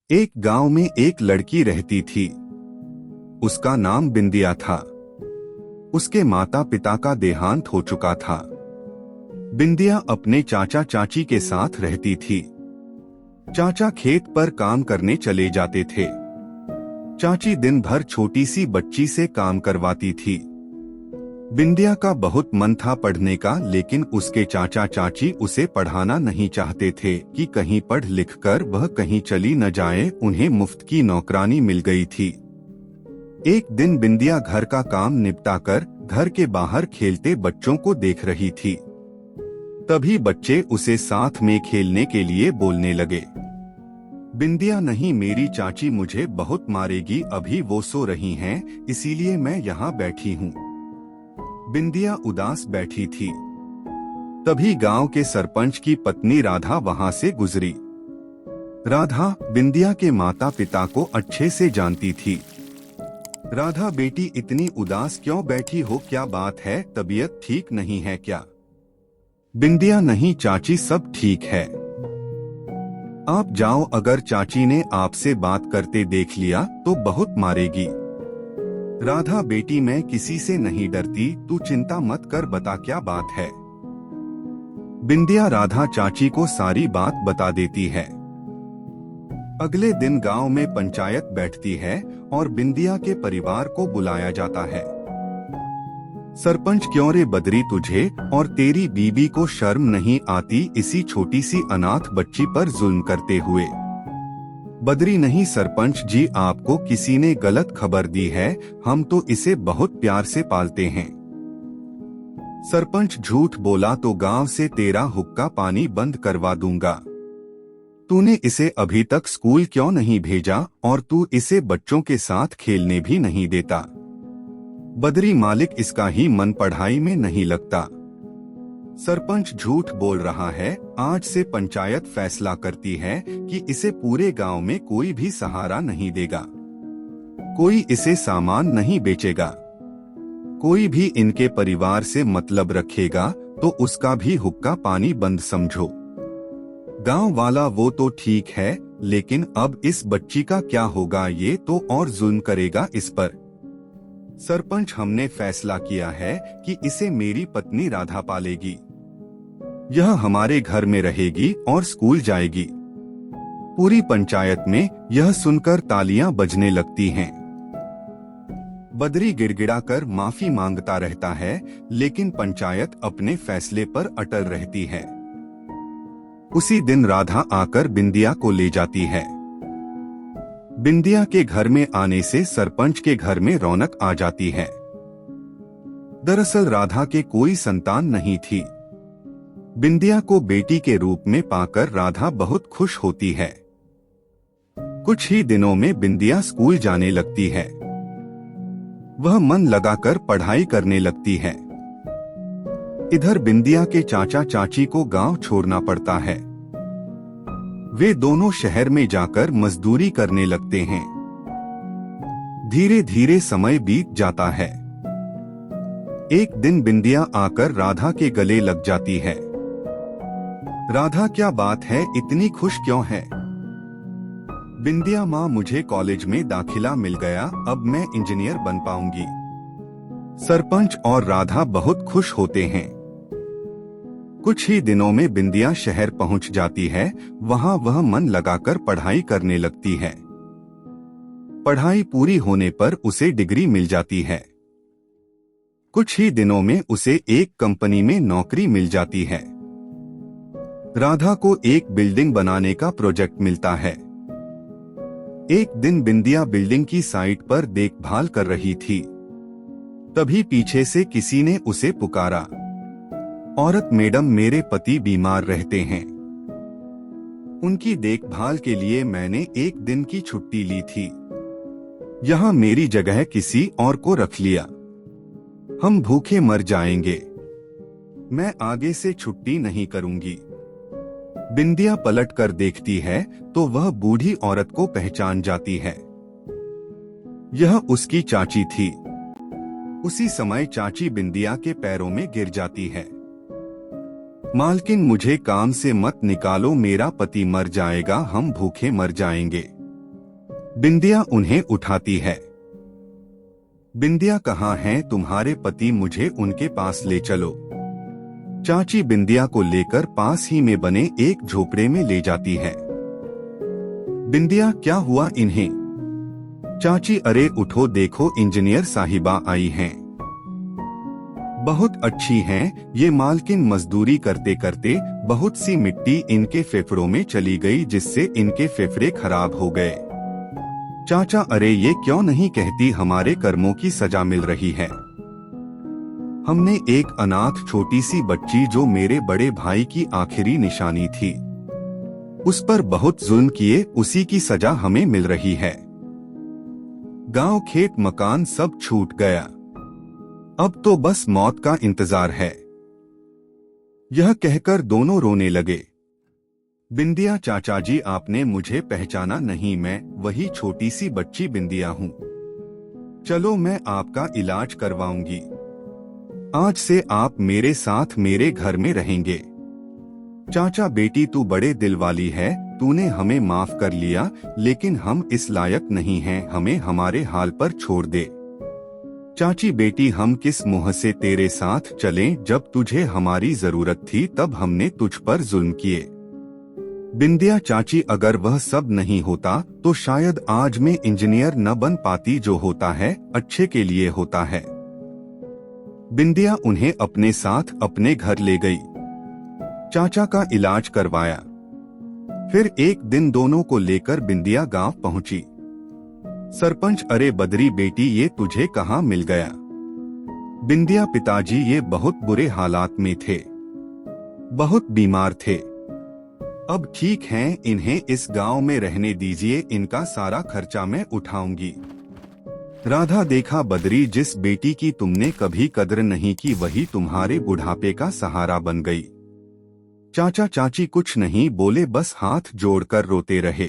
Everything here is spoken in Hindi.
एक गांव में एक लड़की रहती थी। उसका नाम बिंदिया था। उसके माता पिता का देहांत हो चुका था। बिंदिया अपने चाचा चाची के साथ रहती थी। चाचा खेत पर काम करने चले जाते थे। चाची दिन भर छोटी सी बच्ची से काम करवाती थी। बिंदिया का बहुत मन था पढ़ने का, लेकिन उसके चाचा चाची उसे पढ़ाना नहीं चाहते थे कि कहीं पढ़ लिख कर वह कहीं चली न जाए। उन्हें मुफ्त की नौकरानी मिल गई थी। एक दिन बिंदिया घर का काम निपटाकर घर के बाहर खेलते बच्चों को देख रही थी। तभी बच्चे उसे साथ में खेलने के लिए बोलने लगे। बिंदिया, नहीं, मेरी चाची मुझे बहुत मारेगी, अभी वो सो रही हैं, इसीलिए मैं यहाँ बैठी हूँ। बिंदिया उदास बैठी थी। तभी गांव के सरपंच की पत्नी राधा वहां से गुजरी। राधा बिंदिया के माता पिता को अच्छे से जानती थी। राधा, बेटी, इतनी उदास क्यों बैठी हो, क्या बात है, तबीयत ठीक नहीं है क्या? बिंदिया, नहीं चाची, सब ठीक है। आप जाओ, अगर चाची ने आपसे बात करते देख लिया तो बहुत मारेगी। राधा, बेटी, मैं किसी से नहीं डरती, तू चिंता मत कर, बता क्या बात है। बिंदिया राधा चाची को सारी बात बता देती है। अगले दिन गांव में पंचायत बैठती है और बिंदिया के परिवार को बुलाया जाता है। सरपंच, क्यों रे बदरी, तुझे और तेरी बीबी को शर्म नहीं आती इसी छोटी सी अनाथ बच्ची पर जुल्म करते हुए? बदरी, नहीं सरपंच जी, आपको किसी ने गलत खबर दी है, हम तो इसे बहुत प्यार से पालते हैं। सरपंच, झूठ बोला तो गांव से तेरा हुक्का पानी बंद करवा दूंगा। तूने इसे अभी तक स्कूल क्यों नहीं भेजा और तू इसे बच्चों के साथ खेलने भी नहीं देता? बदरी, मालिक, इसका ही मन पढ़ाई में नहीं लगता। सरपंच, झूठ बोल रहा है, आज से पंचायत फैसला करती है कि इसे पूरे गांव में कोई भी सहारा नहीं देगा। कोई इसे सामान नहीं बेचेगा। कोई भी इनके परिवार से मतलब रखेगा तो उसका भी हुक्का पानी बंद समझो। गांव वाला वो तो ठीक है, लेकिन अब इस बच्ची का क्या होगा, ये तो और जुल्म करेगा इस पर। सरपंच, हमने फैसला किया है कि इसे मेरी पत्नी राधा पालेगी। यह हमारे घर में रहेगी और स्कूल जाएगी। पूरी पंचायत में यह सुनकर तालियां बजने लगती हैं। बदरी गिड़गिड़ाकर माफी मांगता रहता है, लेकिन पंचायत अपने फैसले पर अटल रहती है। उसी दिन राधा आकर बिंदिया को ले जाती है। बिंदिया के घर में आने से सरपंच के घर में रौनक आ जाती है। दरअसल राधा के कोई संतान नहीं थी। बिंदिया को बेटी के रूप में पाकर राधा बहुत खुश होती है। कुछ ही दिनों में बिंदिया स्कूल जाने लगती है। वह मन लगाकर पढ़ाई करने लगती है। इधर बिंदिया के चाचा चाची को गांव छोड़ना पड़ता है। वे दोनों शहर में जाकर मजदूरी करने लगते हैं। धीरे धीरे समय बीत जाता है। एक दिन बिंदिया आकर राधा के गले लग जाती है। राधा, क्या बात है, इतनी खुश क्यों है? बिंदिया, माँ, मुझे कॉलेज में दाखिला मिल गया, अब मैं इंजीनियर बन पाऊंगी। सरपंच और राधा बहुत खुश होते हैं। कुछ ही दिनों में बिंदिया शहर पहुंच जाती है। वहां वह मन लगाकर पढ़ाई करने लगती है। पढ़ाई पूरी होने पर उसे डिग्री मिल जाती है। कुछ ही दिनों में उसे एक कंपनी में नौकरी मिल जाती है। राधा को एक बिल्डिंग बनाने का प्रोजेक्ट मिलता है। एक दिन बिंदिया बिल्डिंग की साइट पर देखभाल कर रही थी। तभी पीछे से किसी ने उसे पुकारा। औरत, मैडम, मेरे पति बीमार रहते हैं। उनकी देखभाल के लिए मैंने एक दिन की छुट्टी ली थी। यहाँ मेरी जगह किसी और को रख लिया। हम भूखे मर जाएंगे। मैं आगे से छुट्टी नहीं करूंगी। बिंदिया पलट कर देखती है तो वह बूढ़ी औरत को पहचान जाती है। यह उसकी चाची थी। उसी समय चाची बिंदिया के पैरों में गिर जाती है। मालकिन, मुझे काम से मत निकालो, मेरा पति मर जाएगा, हम भूखे मर जाएंगे। बिंदिया उन्हें उठाती है। बिंदिया कहाँ हैं तुम्हारे पति, मुझे उनके पास ले चलो। चाची बिंदिया को लेकर पास ही में बने एक झोपड़े में ले जाती है। बिंदिया, क्या हुआ इन्हें? चाची, अरे उठो, देखो इंजीनियर साहिबा आई हैं। बहुत अच्छी हैं, ये मालकिन मजदूरी करते करते बहुत सी मिट्टी इनके फेफड़ों में चली गई, जिससे इनके फेफड़े खराब हो गए। चाचा, अरे ये क्यों नहीं कहती, हमारे कर्मों की सजा मिल रही है। हमने एक अनाथ छोटी सी बच्ची, जो मेरे बड़े भाई की आखिरी निशानी थी, उस पर बहुत जुल्म किए, उसी की सजा हमें मिल रही है। गांव, खेत, मकान सब छूट गया, अब तो बस मौत का इंतजार है। यह कहकर दोनों रोने लगे। बिंदिया, चाचा जी आपने मुझे पहचाना नहीं, मैं वही छोटी सी बच्ची बिंदिया हूँ। चलो मैं आपका इलाज करवाऊंगी, आज से आप मेरे साथ मेरे घर में रहेंगे। चाचा, बेटी तू बड़े दिल वाली है, तूने हमें माफ कर लिया, लेकिन हम इस लायक नहीं हैं, हमें हमारे हाल पर छोड़ दे। चाची, बेटी हम किस मुंह से तेरे साथ चलें, जब तुझे हमारी जरूरत थी तब हमने तुझ पर जुल्म किए। बिंदिया, चाची अगर वह सब नहीं होता तो शायद आज मैं इंजीनियर न बन पाती, जो होता है अच्छे के लिए होता है। बिंदिया उन्हें अपने साथ अपने घर ले गई, चाचा का इलाज करवाया। फिर एक दिन दोनों को लेकर बिंदिया गांव पहुंची। सरपंच, अरे बदरी बेटी ये तुझे कहाँ मिल गया? बिंदिया, पिताजी ये बहुत बुरे हालात में थे, बहुत बीमार थे, अब ठीक हैं, इन्हें इस गांव में रहने दीजिए, इनका सारा खर्चा मैं उठाऊंगी। राधा, देखा बदरी, जिस बेटी की तुमने कभी कद्र नहीं की वही तुम्हारे बुढ़ापे का सहारा बन गई। चाचा चाची कुछ नहीं बोले, बस हाथ जोड़कर रोते रहे।